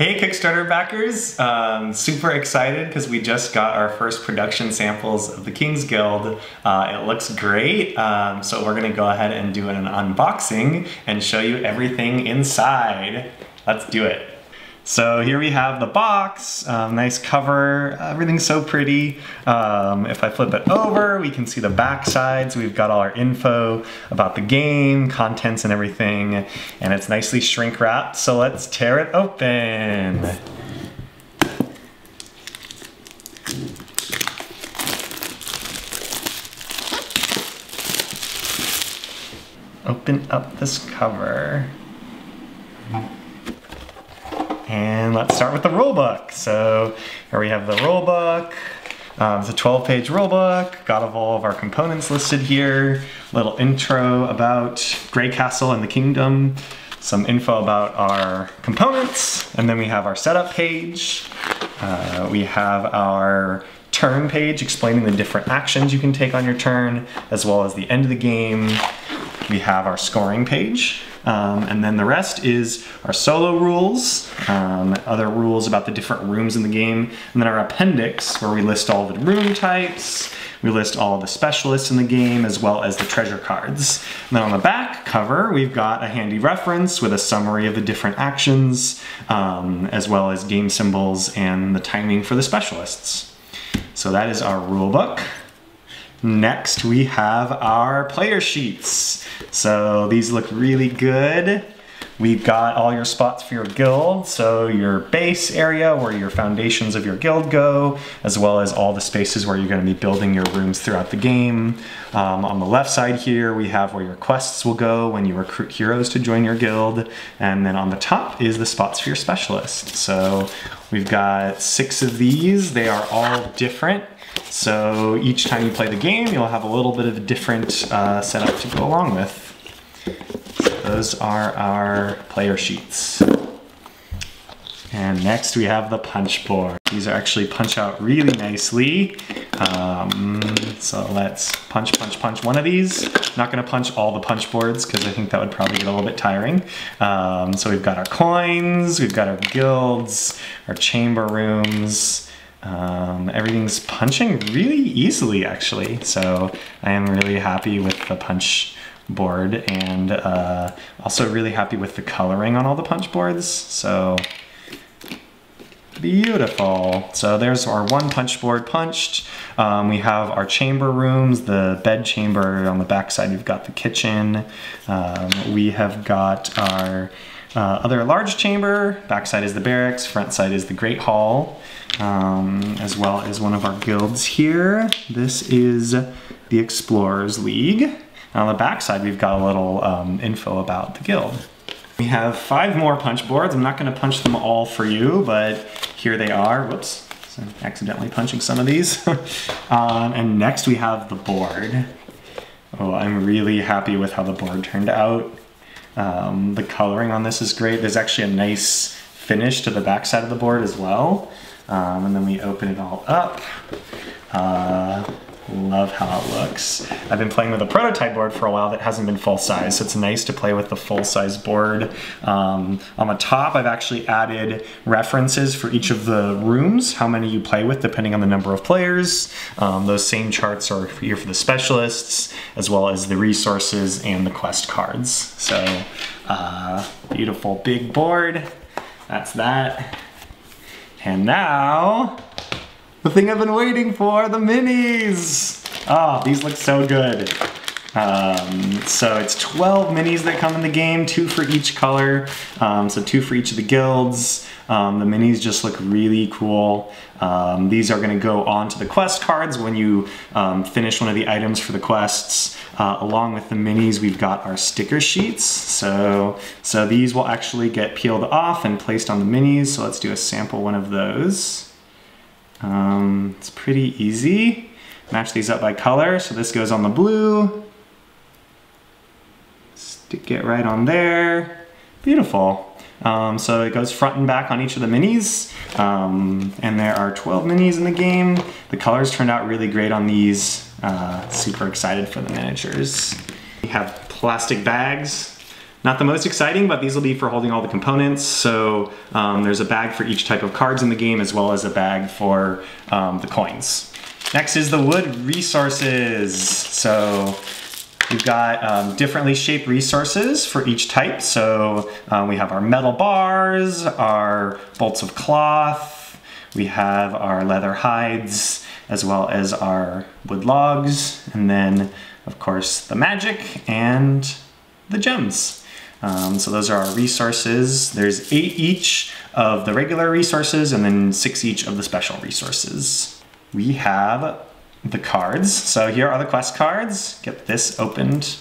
Hey Kickstarter backers, super excited because we just got our first production samples of the King's Guild. It looks great, so we're gonna go ahead and do an unboxing and show you everything inside. Let's do it. So here we have the box, nice cover, everything's so pretty. If I flip it over, we can see the back side, so we've got all our info about the game, contents and everything, and it's nicely shrink wrapped, so let's tear it open. Open up this cover. And let's start with the rulebook. So here we have the rulebook. It's a 12-page rulebook. Got all of our components listed here. Little intro about Grey Castle and the Kingdom. Some info about our components. And then we have our setup page. We have our turn page explaining the different actions you can take on your turn, as well as the end of the game. We have our scoring page. And then the rest is our solo rules, other rules about the different rooms in the game, and then our appendix where we list all the room types, we list all of the specialists in the game, as well as the treasure cards. And then on the back cover, we've got a handy reference with a summary of the different actions, as well as game symbols and the timing for the specialists. So that is our rule book. Next, we have our player sheets. So these look really good. We've got all your spots for your guild, so your base area where your foundations of your guild go, as well as all the spaces where you're going to be building your rooms throughout the game. On the left side here, we have where your quests will go when you recruit heroes to join your guild. And then on the top is the spots for your specialists. So we've got 6 of these. They are all different. So each time you play the game, you'll have a little bit of a different setup to go along with. So those are our player sheets. And next we have the punch board. These are actually punch out really nicely. So let's punch one of these. Not gonna punch all the punch boards because I think that would probably get a little bit tiring. So we've got our coins, we've got our guilds, our chamber rooms. Everything's punching really easily actually, so I am really happy with the punch board, and also really happy with the coloring on all the punch boards, so beautiful. So there's our one punch board punched. We have our chamber rooms, the bed chamber on the back side, we've got the kitchen. We have got our other large chamber, backside is the barracks, front side is the Great Hall. As well as one of our guilds here. This is the Explorers League. And on the back side, we've got a little info about the guild. We have 5 more punch boards. I'm not going to punch them all for you, but here they are. Whoops, so I'm accidentally punching some of these. And next we have the board. Oh, I'm really happy with how the board turned out. The coloring on this is great. There's actually a nice finish to the back side of the board as well. And then we open it all up. Love how it looks. I've been playing with a prototype board for a while that hasn't been full size, so it's nice to play with the full size board. On the top, I've actually added references for each of the rooms, how many you play with depending on the number of players. Those same charts are here for the specialists, as well as the resources and the quest cards. So, beautiful big board. That's that. And now, the thing I've been waiting for, the minis! Oh, these look so good. So it's 12 minis that come in the game, 2 for each color, so 2 for each of the guilds. The minis just look really cool. These are gonna go onto the quest cards when you finish one of the items for the quests. Along with the minis, we've got our sticker sheets. So these will actually get peeled off and placed on the minis. So let's do a sample one of those. It's pretty easy. Match these up by color. So this goes on the blue. Stick it right on there. Beautiful. So it goes front and back on each of the minis. And there are 12 minis in the game. The colors turned out really great on these. Super excited for the miniatures. We have plastic bags Not the most exciting, but these will be for holding all the components. So there's a bag for each type of cards in the game, as well as a bag for the coins. Next is the wood resources. So we've got differently shaped resources for each type. So we have our metal bars, our bolts of cloth, we have our leather hides, as well as our wood logs, and then of course the magic and the gems. So those are our resources. There's 8 each of the regular resources and then 6 each of the special resources. We have the cards. So here are the quest cards. Get this opened.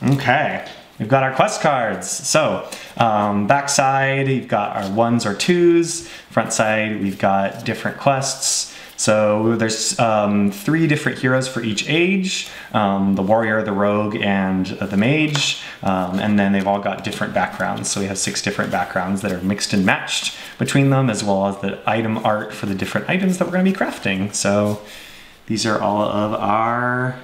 Okay, we've got our quest cards. So back side, you've got our 1s or 2s. Front side, we've got different quests. So there's 3 different heroes for each age, the warrior, the rogue, and the mage, and then they've all got different backgrounds. So we have 6 different backgrounds that are mixed and matched between them, as well as the item art for the different items that we're going to be crafting. So these are all of our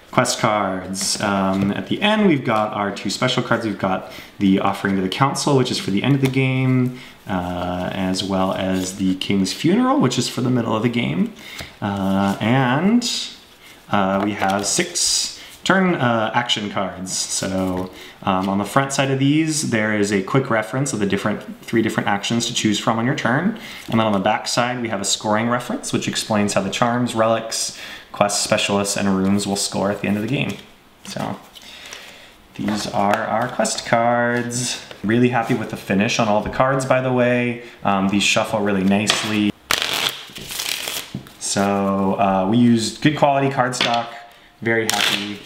quest cards. At the end, we've got our 2 special cards. We've got the Offering to the Council, which is for the end of the game, as well as the King's Funeral, which is for the middle of the game. And we have 6 turn action cards. So on the front side of these, there is a quick reference of the 3 different actions to choose from on your turn. And then on the back side, we have a scoring reference, which explains how the charms, relics, quests, specialists, and runes will score at the end of the game. So these are our quest cards. Really happy with the finish on all the cards, by the way. These shuffle really nicely. So we used good quality cardstock. Very happy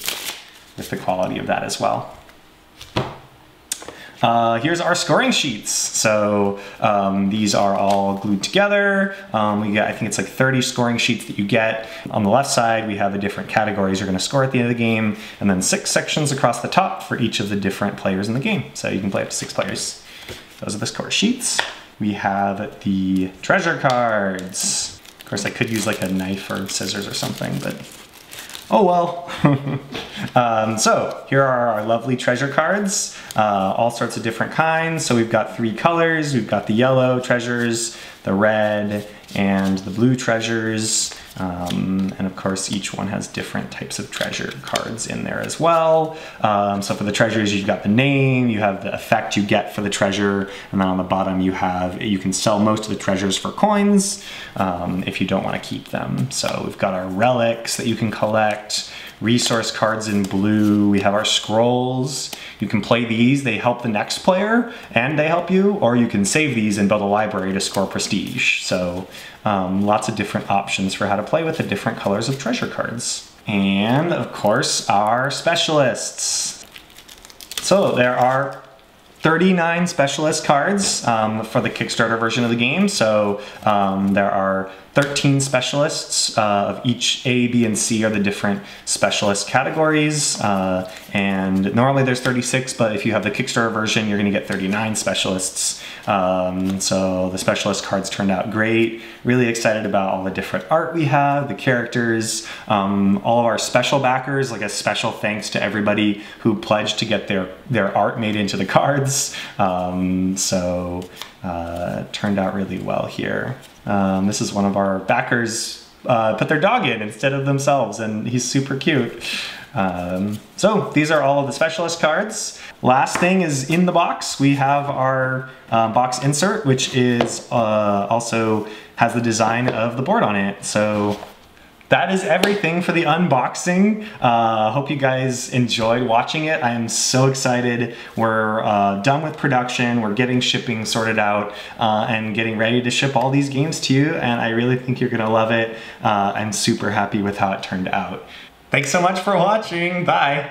with the quality of that as well. Here's our scoring sheets. So these are all glued together. We get, I think it's like 30 scoring sheets that you get. On the left side, we have the different categories you're going to score at the end of the game, and then 6 sections across the top for each of the different players in the game. So you can play up to 6 players. Those are the score sheets. We have the treasure cards. Of course, I could use like a knife or scissors or something, but oh well. So here are our lovely treasure cards, all sorts of different kinds. So we've got 3 colors. We've got the yellow treasures, the red, and the blue treasures. And of course, each one has different types of treasure cards in there as well. So for the treasures, you've got the name, you have the effect you get for the treasure, and then on the bottom you can sell most of the treasures for coins if you don't want to keep them. So we've got our relics that you can collect, resource cards in blue, we have our scrolls. You can play these, they help the next player, and they help you, or you can save these and build a library to score prestige. So lots of different options for how to play with the different colors of treasure cards. And of course, our specialists. So there are 39 specialist cards for the Kickstarter version of the game. So there are 13 specialists of each A, B, and C are the different specialist categories. And normally there's 36, but if you have the Kickstarter version, you're gonna get 39 specialists. So the specialist cards turned out great. Really excited about all the different art we have, the characters, all of our special backers, like a special thanks to everybody who pledged to get their art made into the cards. Turned out really well here. This is one of our backers put their dog in instead of themselves, and he's super cute. So these are all of the specialist cards. Last thing is in the box, we have our box insert, which is also has the design of the board on it. So that is everything for the unboxing. Hope you guys enjoyed watching it. I am so excited. We're done with production. We're getting shipping sorted out and getting ready to ship all these games to you. And I really think you're gonna love it. I'm super happy with how it turned out. Thanks so much for watching. Bye.